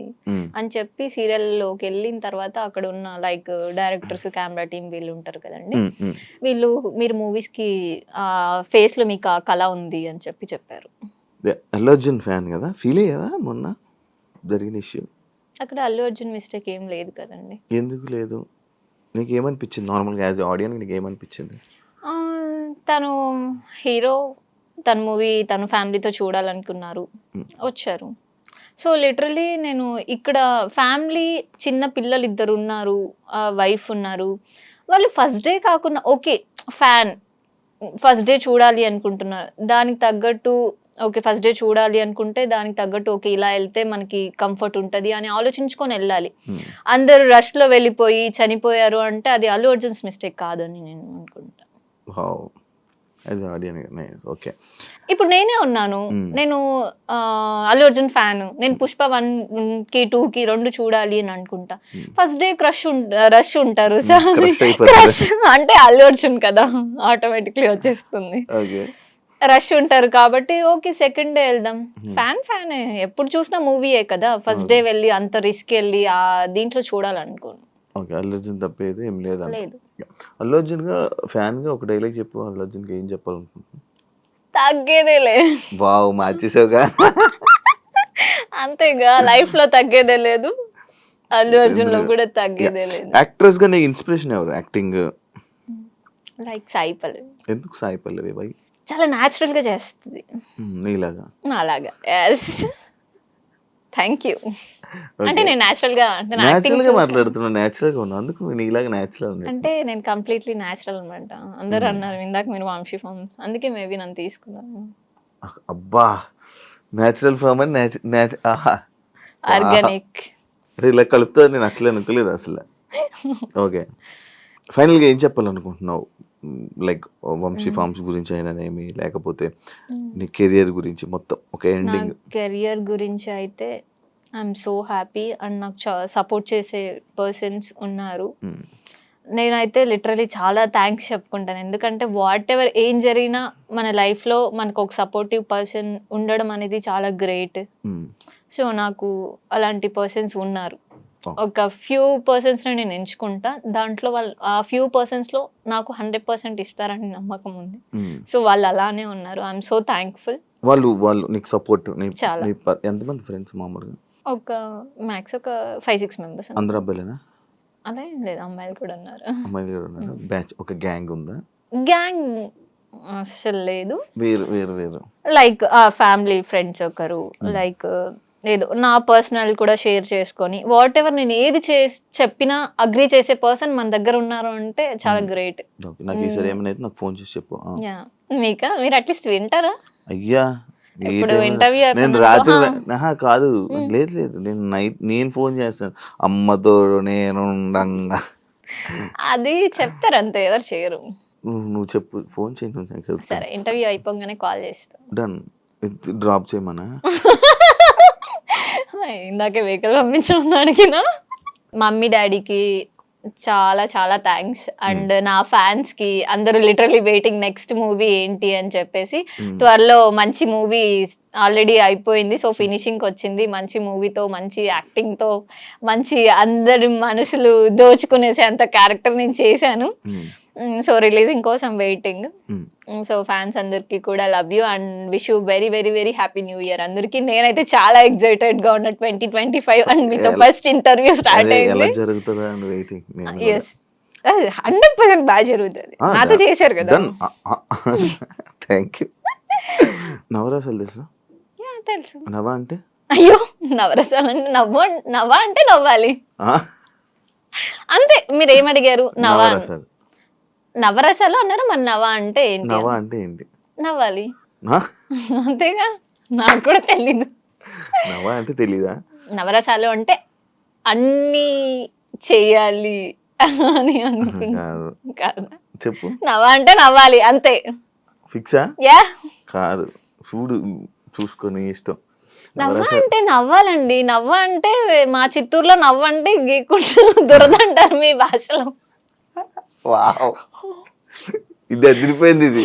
అని చెప్పి సీరియల్లోకి వెళ్ళిన తర్వాత అక్కడ ఉన్న లైక్ డైరెక్టర్స్, కెమెరా టీం వీళ్ళు ఉంటారు కదండి, వీళ్ళు మీరు మూవీస్కి ఫేస్లో మీకు ఆ కళ ఉంది అని చెప్పారు. అల్లు అర్జున్ ఫ్యాన్ కదా, ఫీల్ అయ్యావా మొన్న జరిగిన ఇష్యూ? అక్కడ అల్లు అర్జున్ మిస్టేక్ ఏం లేదు కదండి. ఎందుకు లేదు? నీకు ఏమనిపించింది నార్మల్గా యాజ్ ఆడియన్స్? నీకు ఏమనిపించింది? తను హీరో, తన మూవీ తన ఫ్యామిలీతో చూడాలనుకున్నారు, వచ్చారు. సో లిటరలీ నేను ఇక్కడ ఫ్యామిలీ, చిన్న పిల్లలు 2 ఉన్నారు, వైఫ్ ఉన్నారు, వాళ్ళు ఫస్ట్ డే కాకుండా ఓకే ఫ్యాన్ ఫస్ట్ డే చూడాలి అనుకుంటున్నారు, దానికి తగ్గట్టు ఓకే ఫస్ట్ డే చూడాలి అనుకుంటే దానికి తగ్గట్టు ఓకే ఇలా వెళ్తే మనకి కంఫర్ట్ ఉంటుంది అని ఆలోచించుకొని వెళ్ళాలి. అందరు రష్లో వెళ్ళిపోయి చనిపోయారు అంటే అది అల్లు అర్జున్స్ మిస్టేక్ కాదని నేను అనుకుంటా. యాజ్ ఆడియన్. ఓకే. ఇప్పుడు నేనే ఉన్నాను. నేను అల్లు అర్జున్ ఫ్యాన్. నేను పుష్ప 1కి 2కి 2 చూడాలి అని అనుకుంటా. ఫస్ట్ డే రష్ ఉంటారు. సో క్రష్ అంటే అల్లు అర్జున్ కదా, ఆటోమేటిక్లీ వచ్చేస్తుంది. రష్ ఉంటారు కాబట్టి ఓకే సెకండ్ డే వెళ్దాం. ఫ్యానే ఎప్పుడు చూసినా మూవీయే కదా. ఫస్ట్ డే వెళ్ళి అంత రిస్క్ వెళ్ళి ఆ దీంట్లో చూడాలనుకోను. ఓకే. అల్లు అర్జున్ తప్పేది ఏం లేదు. లేదు. అల్లు అర్జున్ గా ఫ్యాన్ గా ఒక డైలాగ్ చెప్పు. అల్లు అర్జున్ కి ఏం చెప్పాలనుకుంటున్నాను? తగ్గేదేలే. వావ్, మార్చేసావుగా. అంతేగా, లైఫ్ లో తగ్గేదే లేదు, అల్లు అర్జున్ లో కూడా తగ్గేదే లేదు. యాక్ట్రెస్ గా నీకు ఇన్స్పిరేషన్ ఎవరు యాక్టింగ్? లైక్ సాయి పల్లవి. ఎందుకు సాయి పల్లవి? బై చాలా న్యాచురల్ గా చేస్తుంది. నీలాగా? అలాగా. Yes, thank you. అంటే నేను న్యాచురల్ గా మాట్లాడుతున్నా, న్యాచురల్ గా ఉన్నా, అందుకు నీలాగా న్యాచురల్ అంటే నేను కంప్లీట్లీ న్యాచురల్ అనమాట. అందరూ అన్నారు ఇందాక మీరు వంశీ ఫామ్, అందుకే మేబీ నన్ను తీసుకున్నాను. అబ్బా, న్యాచురల్ ఫామ్ అని ఆర్గానిక్ ఇలా కలుపుతా నేను అసలు అనుకోలేదు అసలు. ఓకే, ఫైనల్ గా ఏం చెప్పాలనుకుంటున్నావు? లైక్ వంశీ ఫార్మ్స్ గురించి అయినానేమి, లేకపోతే నీ కెరియర్ గురించి మొత్తం ఒక ఎండింగ్? కెరియర్ గురించి అయితే ఐఎమ్ సో హ్యాపీ అండ్ నాకు సపోర్ట్ చేసే పర్సన్స్ ఉన్నారు. నేనైతే లిటరలీ చాలా థ్యాంక్స్ చెప్పుకుంటాను. ఎందుకంటే వాట్ ఎవర్ ఏం జరిగినా మన లైఫ్లో మనకు ఒక సపోర్టివ్ పర్సన్ ఉండడం అనేది చాలా గ్రేట్. సో నాకు అలాంటి పర్సన్స్ ఉన్నారు. ఒక ఫ్యూ పర్సన్స్ని నేను ఎంచుకుంటా, దాంట్లో వాళ్ళు ఆ ఫ్యూ పర్సన్స్లో నాకు 100% ఇస్తారని నమ్మకం ఉంది. సో వాళ్ళు అలానే ఉన్నారు. I'm so thankful. వాళ్ళు నీకు సపోర్ట్ చాలా. ఎంతమంది ఫ్రెండ్స్ మామూలుగా? ఒక మ్యాక్స్ ఒక 5-6 మెంబర్స్. అందరూ అబ్బాయిలేనా? అలా ఏం లేదు, అమ్మాయిలు కూడా ఉన్నారు. అమ్మాయిలు కూడా ఉన్నారు. బ్యాచ్ ఒక గ్యాంగ్ ఉందా? గ్యాంగ్ అసలు లేదు, వేరు వేరు వేరు. లైక్ ఫ్యామిలీ ఫ్రెండ్స్ ఒకరు, లైక్ ఏదో నా పర్సనల్ కూడా షేర్ చేసుకొని వాట్ ఎవర్ నేను ఏది చెప్పినా అగ్రీ చేసే పర్సన్ మన దగ్గర ఉన్నారు అంటే చాలా గ్రేట్. నాకు ఈసారి ఏమైనా అయితే నాకు ఫోన్ చేసి చెప్పు. మీకా? మీరు అట్లీస్ట్ వింటారా? అయ్యా, ఇప్పుడు ఇంటర్వ్యూ నేను రాత్రి కాదు, లేదు లేదు, నేను ఫోన్ చేస్తాను అమ్మతో నేను అది చెప్తారు అంతే, ఎవరు చేయరు. నువ్వు చెప్పు, ఫోన్ చేయి. సరే, ఇంటర్వ్యూ అయిపోగానే కాల్ చేస్తా. డన్. డ్రాప్ చేయమనా? ఇందాకే వెహికల్ పంపించమని అడిగిన. మమ్మీ డాడీకి చాలా చాలా థ్యాంక్స్. అండ్ నా ఫ్యాన్స్ కి అందరూ లిటరలీ వెయిటింగ్ నెక్స్ట్ మూవీ ఏంటి అని చెప్పేసి. త్వరలో మంచి మూవీ ఆల్రెడీ అయిపోయింది, సో ఫినిషింగ్ వచ్చింది. మంచి మూవీతో, మంచి యాక్టింగ్ తో, మంచి అందరి మనసులు దోచుకునేసే అంత క్యారెక్టర్ నేను చేశాను. సో రిలీజింగ్ కోసం వెయిటింగ్. సో ఫ్యాన్స్ అందరికి కూడా love you and wish you very very very happy new year అందరికి. నేనైతే చాలా ఎక్సైటెడ్ గా ఉన్నా 2025 అండ్ మీతో ఫస్ట్ ఇంటర్వ్యూ స్టార్ట్ అయింది. 100% బాగా జరుగుతుంది. నాతో చేశారు కదా. Thank you. నవరసాలు తెలుసా? తెలుసు. నవ అంటే? అయ్యో, నవరసాలు అంటే నవ్వ అంటే నవ్వాలి అంతే. మీరు ఏమడిగారు? నవరసాలు అన్నారు, మరి నవ అంటే ఏంటి? నవ అంటే ఏంటి? నవ్వాలి అంతేగా. నాకు కూడా తెలీదు. నవ అంటే తెలీదా? నవరసాలు అంటే అన్ని చెయ్యాలి అని అనుకుంటున్నాను. చెప్పు. నవ అంటే నవ్వాలి అంతే. ఫిక్సా? యా. కాదు, చూడు చూసుకొని ఇష్టం. నవ్వ అంటే నవ్వాలండి. నవ్వ అంటే మా చిత్తూరులో నవ్వ అంటే గీకుంటూ దురదంటారు మీ భాషలో. వావ్, ఇది అదిరిపోయింది. ఇది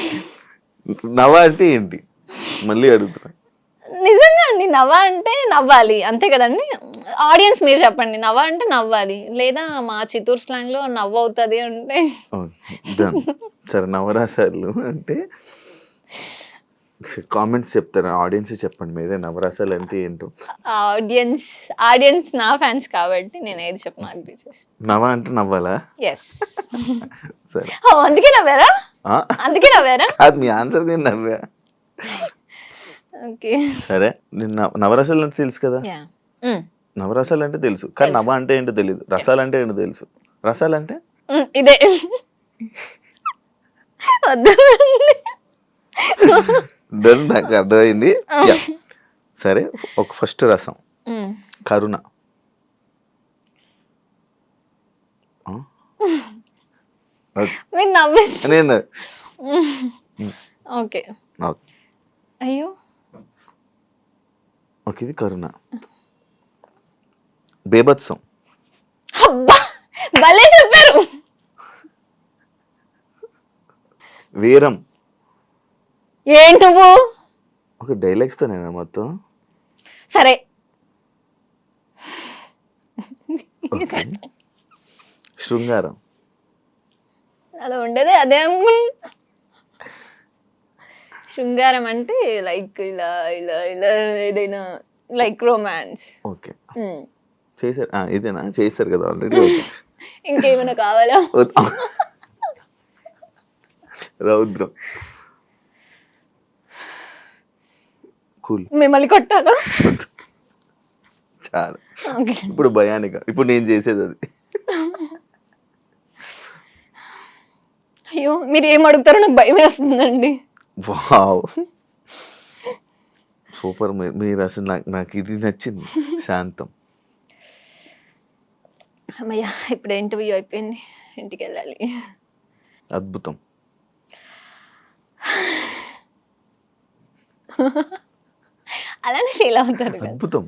నవ్వ అంటే ఏంటి మళ్ళీ అడుగుతున్నా. నిజంగా అండి, నవ్వ అంటే నవ్వాలి అంతే కదండి. ఆడియన్స్ మీరు చెప్పండి, నవ్వ అంటే నవ్వాలి, లేదా మా చిత్తూరు స్లాంగ్ లో నవ్వు అవుతుంది అంటే. సరే, నవరసాలు అంటే కామెంట్స్ చెప్తారా? ఆడియన్స్ చెప్పండి మీరే, నవరసాలు అంటే ఏంటో. ఆడియన్స్ నా ఫ్యాన్స్ కాబట్టి నేను ఏది చెప్పిన అగ్రీ చేస్తాను. నవ్వ అంటే నవ్వాలా? ఎస్. సరే, అందుకే నవ్వారా? అందుకే నవ్వారా? అది మీ ఆన్సర్. నేను నవ్వా. ఓకే, సరే. నవరసాలు అంటే తెలుసు కదా. నవరసాలు అంటే తెలుసు, కానీ నవ్వ అంటే ఏంటో తెలియదు. రసాలు అంటే ఏంటో తెలుసు. రసాలు అంటే ఇదే. నాకు అర్థమైంది. సరే, ఒక ఫస్ట్ రసం కరుణ. నేను ఓకే. ఓకే. అయ్యో! ఓకే. ఇది కరుణ. బేభత్సం. అబ్బా! భలే చెప్పారు. వీరం. ఏంటి నువ్వు? ఒక డైలాగ్స్‌తో నేనా మొత్తం? సరే. ఓకే. శృంగారం. అలా ఉండేదే అదే శృంగారం అంటే లైక్ ఇలా ఇలా ఇలా ఏదైనా లైక్ రొమాన్స్. ఓకే. చేశారు. ఇదేనా? చేశారు కదా ఆల్రెడీ. ఓకే. ఇంకేమైనా కావాలా? రౌద్రం. కూల్. మిమ్మల్ని కొట్టాలా? చాలు. ఓకే. ఇప్పుడు భయానిక. ఇప్పుడు నేను చేసేది అది. అయ్యో! మీరు ఏం అడుగుతారో నాకు భయం వేస్తుందండి. వావ్! సూపర్. మీరు అసలు నాకు ఇది నచ్చింది. శాంతం. అమ్మయ్య! ఇప్పుడు ఇంటర్వ్యూ అయిపోయింది. ఇంటికి వెళ్ళాలి. అద్భుతం. అలానే ఫీల్ అవుతారు కదా. అద్భుతం.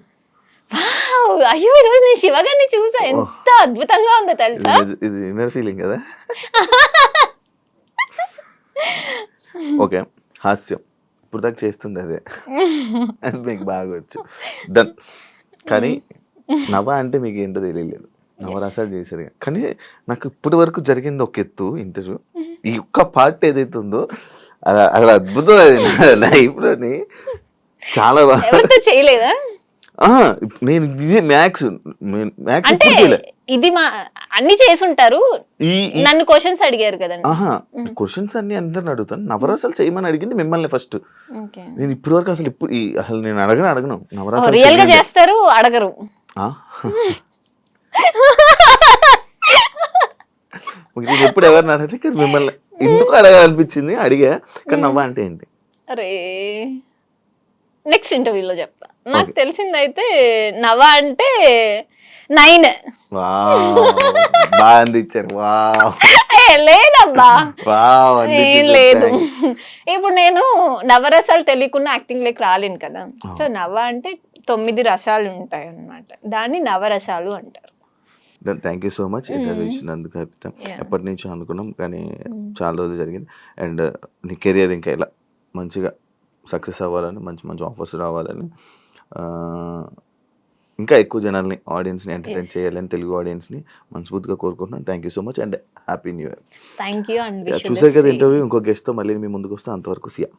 వావ్! అయ్యో! ఈరోజు నేను శివ గారిని చూసా. ఎంత అద్భుతంగా ఉందో తెలుసా? ఇది ఇన్నర్ ఫీలింగ్ కదా. ఓకే. హాస్యం. ఇప్పుడు దాకా చేస్తుంది అదే. అది మీకు బాగా వచ్చు. డన్. కానీ నవ అంటే మీకు ఏంటో తెలియలేదు. నవరసాలు చేశారు. కానీ నాకు ఇప్పటి వరకు జరిగింది ఒక ఎత్తు ఇంటర్వ్యూ. ఈ ఒక్క పార్ట్ ఏదైతే ఉందో అది అద్భుతం. అది నా లైఫ్లోని చాలా బాగా. ఎవరితో చేయలేదా? నేను ఇది మ్యాథ్స్ అంటే ఇది మా అన్ని చేసి ఉంటారు. నన్ను క్వశ్చన్స్ అడిగారు కదండి. క్వశ్చన్స్ అన్ని అందరిని అడుగుతాను. నవరసాలు చేయమని అడిగింది మిమ్మల్ని ఫస్ట్. నేను ఇప్పటి వరకు అసలు నేను అడగను నవరసాలు. రియల్ గా చేస్తారు, అడగరు. ఎప్పుడు ఎవరిని అడగలేదు మిమ్మల్ని. ఎందుకు అడగాలనిపించింది అడిగా. కానీ నవ్వ అంటే ఏంటి? అరే నెక్స్ట్ ఇంటర్వ్యూలో చెప్తా. నాకు తెలిసిందైతే నవ అంటే 9. బాగా అందించారు. లేదబ్బా, ఏం లేదు. వావ్. ఇప్పుడు నేను నవరసాలు తెలియకుండా యాక్టింగ్ లైక్ రాలేను కదా. సో నవ అంటే 9 రసాలు ఉంటాయి అన్నమాట. దాన్ని నవరసాలు అంటారు. Thank you so much interview ఇచ్చినందుకు. అర్పితం. ఎప్పటి నుంచో అనుకున్నాం కానీ చాలా రోజులు జరిగింది. అండ్ నీ కెరియర్ ఇంకా ఇలా మంచిగా సక్సెస్ అవ్వాలని, మంచి మంచి ఆఫర్స్ రావాలని, ఇంకా ఎక్కువ జనాల్ని ఆడియన్స్ని ఎంటర్టైన్ చేయాలని, తెలుగు ఆడియన్స్ని మనస్ఫూర్తిగా కోరుకుంటున్నాను. Thank you so much and happy new year. Thank you. And చూసారు కదా ఇంటర్వ్యూ. ఇంకో గెస్ట్తో మళ్ళీ మీ ముందుకు వస్తే అంతవరకు సియా.